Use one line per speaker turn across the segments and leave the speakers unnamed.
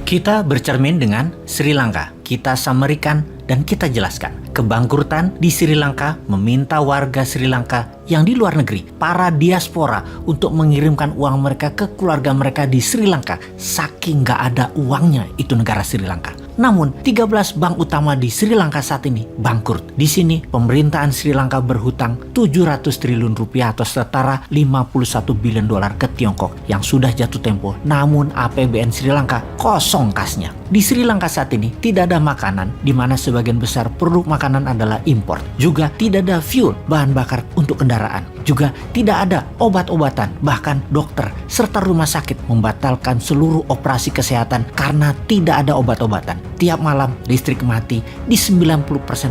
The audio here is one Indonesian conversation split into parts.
Kita bercermin dengan Sri Lanka, kita samerikan dan kita jelaskan. Kebangkrutan di Sri Lanka meminta warga Sri Lanka yang di luar negeri, para diaspora, untuk mengirimkan uang mereka ke keluarga mereka di Sri Lanka. Saking gak ada uangnya itu negara Sri Lanka. Namun, 13 bank utama di Sri Lanka saat ini bangkrut. Di sini, pemerintahan Sri Lanka berhutang 700 triliun rupiah atau setara 51 bilion dolar ke Tiongkok yang sudah jatuh tempo. Namun, APBN Sri Lanka kosong kasnya. Di Sri Lanka saat ini tidak ada makanan, di mana sebagian besar produk makanan adalah impor. Juga tidak ada fuel, bahan bakar untuk kendaraan. Juga tidak ada obat-obatan, bahkan dokter serta rumah sakit membatalkan seluruh operasi kesehatan karena tidak ada obat-obatan. Tiap malam listrik mati di 90%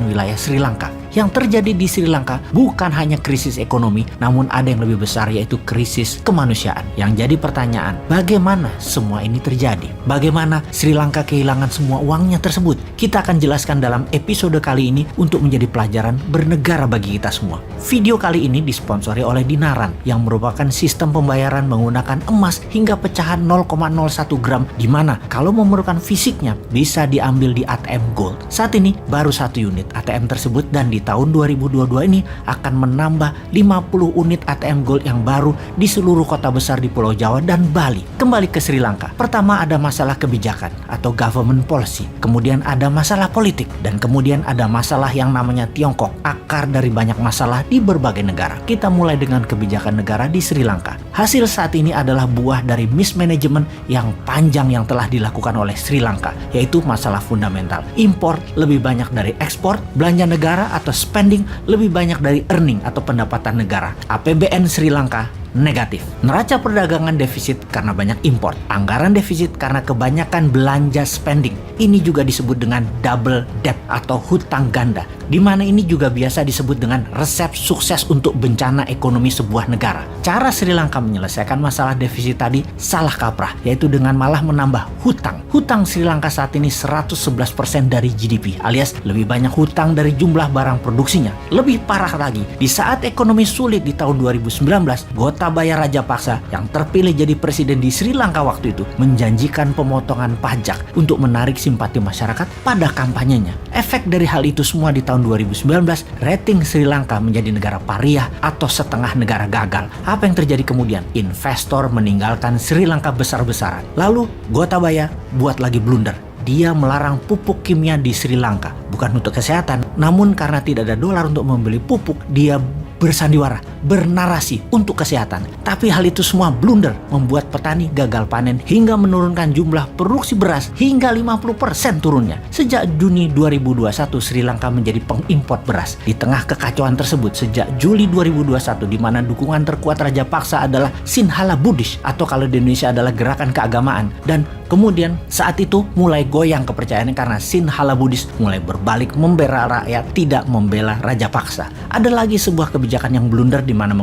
wilayah Sri Lanka. Yang terjadi di Sri Lanka bukan hanya krisis ekonomi, namun ada yang lebih besar, yaitu krisis kemanusiaan. Yang jadi pertanyaan, bagaimana semua ini terjadi? Bagaimana Sri Lanka kehilangan semua uangnya tersebut? Kita akan jelaskan dalam episode kali ini untuk menjadi pelajaran bernegara bagi kita semua. Video kali ini disponsori oleh Dinaran, yang merupakan sistem pembayaran menggunakan emas hingga pecahan 0,01 gram, di mana kalau memerlukan fisiknya bisa diambil di ATM Gold. Saat ini baru 1 unit ATM tersebut, dan di tahun 2022 ini akan menambah 50 unit ATM Gold yang baru di seluruh kota besar di Pulau Jawa dan Bali. Kembali ke Sri Lanka. Pertama ada masalah kebijakan atau government policy. Kemudian ada masalah politik. Dan kemudian ada masalah yang namanya Tiongkok. Akar dari banyak masalah di berbagai negara. Kita mulai dengan kebijakan negara di Sri Lanka. Hasil saat ini adalah buah dari mismanagement yang panjang yang telah dilakukan oleh Sri Lanka, yaitu masalah fundamental. Impor lebih banyak dari ekspor, belanja negara atau spending lebih banyak dari earning atau pendapatan negara. APBN Sri Lanka negatif. Neraca perdagangan defisit karena banyak impor. Anggaran defisit karena kebanyakan belanja spending. Ini juga disebut dengan double debt atau hutang ganda, di mana ini juga biasa disebut dengan resep sukses untuk bencana ekonomi sebuah negara. Cara Sri Lanka menyelesaikan masalah defisit tadi salah kaprah, yaitu dengan malah menambah hutang. Hutang Sri Lanka saat ini 111% dari GDP, alias lebih banyak hutang dari jumlah barang produksinya. Lebih parah lagi, di saat ekonomi sulit di tahun 2019, Gotabaya Rajapaksa yang terpilih jadi presiden di Sri Lanka waktu itu menjanjikan pemotongan pajak untuk menarik simpati masyarakat pada kampanyenya. Efek dari hal itu semua di tahun 2019, rating Sri Lanka menjadi negara pariah atau setengah negara gagal. Apa yang terjadi kemudian? Investor meninggalkan Sri Lanka besar-besaran. Lalu Gotabaya buat lagi blunder. Dia melarang pupuk kimia di Sri Lanka. Bukan untuk kesehatan, namun karena tidak ada dolar untuk membeli pupuk, dia bersandiwara, bernarasi untuk kesehatan. Tapi hal itu semua blunder, membuat petani gagal panen hingga menurunkan jumlah produksi beras hingga 50% turunnya. Sejak Juni 2021, Sri Lanka menjadi pengimpor beras. Di tengah kekacauan tersebut, sejak Juli 2021, di mana dukungan terkuat Rajapaksa adalah Sinhala Buddhist, atau kalau di Indonesia adalah gerakan keagamaan. Dan kemudian saat itu mulai goyang kepercayaannya karena Sinhala Buddhist mulai berbalik membela rakyat, tidak membela Rajapaksa. Ada lagi sebuah kebijakan yang blunder, di mana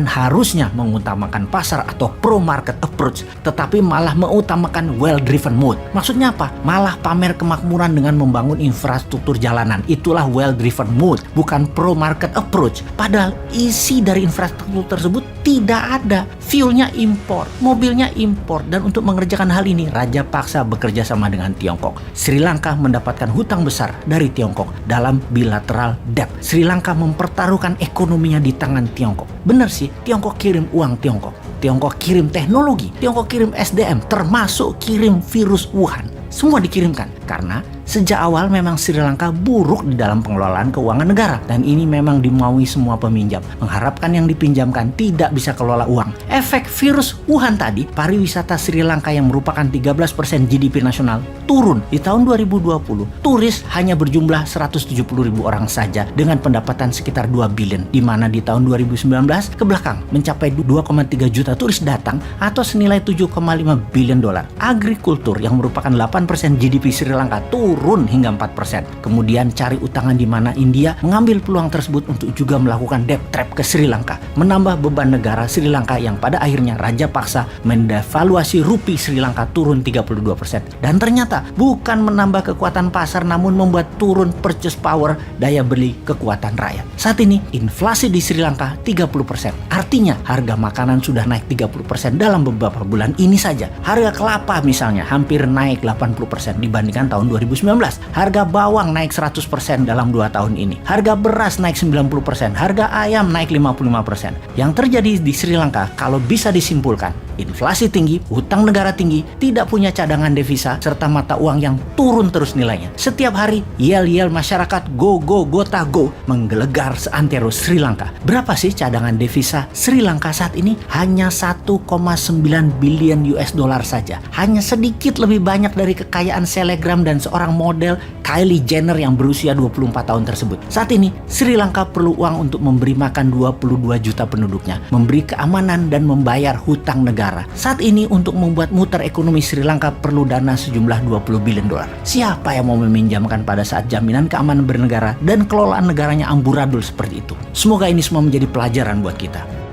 harusnya mengutamakan pasar atau pro market approach, tetapi malah mengutamakan well driven mode. Maksudnya apa? Malah pamer kemakmuran dengan membangun infrastruktur jalanan. Itulah well driven mode, bukan pro market approach. Padahal isi dari infrastruktur tersebut tidak ada. Fuelnya impor, mobilnya impor, dan untuk mengerjakan hal ini Rajapaksa bekerja sama dengan Tiongkok. Sri Lanka mendapatkan hutang besar dari Tiongkok dalam bilateral debt. Sri Lanka mempertaruhkan ekonominya di tangan Tiongkok. Benar sih, Tiongkok kirim uang Tiongkok. Tiongkok kirim teknologi, Tiongkok kirim SDM, termasuk kirim virus Wuhan. Semua dikirimkan karena sejak awal memang Sri Lanka buruk di dalam pengelolaan keuangan negara, dan ini memang dimaui semua peminjam, mengharapkan yang dipinjamkan tidak bisa kelola uang. Efek virus Wuhan tadi, pariwisata Sri Lanka yang merupakan 13% GDP nasional turun. Di tahun 2020, turis hanya berjumlah 170.000 orang saja dengan pendapatan sekitar 2 billion, di mana di tahun 2019 ke belakang mencapai 2,3 juta turis datang atau senilai 7,5 billion dolar. Agrikultur yang merupakan 8% GDP Sri Sri Lanka turun hingga 4%. Kemudian cari utangan di mana India mengambil peluang tersebut untuk juga melakukan debt trap ke Sri Lanka, menambah beban negara Sri Lanka yang pada akhirnya raja paksa mendevaluasi rupiah Sri Lanka turun 32%. Dan ternyata bukan menambah kekuatan pasar namun membuat turun purchase power, daya beli kekuatan rakyat. Saat ini inflasi di Sri Lanka 30%. Artinya harga makanan sudah naik 30% dalam beberapa bulan ini saja. Harga kelapa misalnya hampir naik 80% dibandingkan tahun 2019. Harga bawang naik 100% dalam 2 tahun ini. Harga beras naik 90%. Harga ayam naik 55%. Yang terjadi di Sri Lanka kalau bisa disimpulkan, inflasi tinggi, utang negara tinggi, tidak punya cadangan devisa, serta mata uang yang turun terus nilainya. Setiap hari, yel-yel masyarakat go gota go menggelegar seantero Sri Lanka. Berapa sih cadangan devisa Sri Lanka saat ini? Hanya 1,9 billion US dollar saja. Hanya sedikit lebih banyak dari kekayaan selebgram dan seorang model Kylie Jenner yang berusia 24 tahun tersebut. Saat ini, Sri Lanka perlu uang untuk memberi makan 22 juta penduduknya, memberi keamanan dan membayar hutang negara. Saat ini untuk membuat muter ekonomi Sri Lanka perlu dana sejumlah 20 billion dolar. Siapa yang mau meminjamkan pada saat jaminan keamanan bernegara dan kelolaan negaranya amburadul seperti itu? Semoga ini semua menjadi pelajaran buat kita.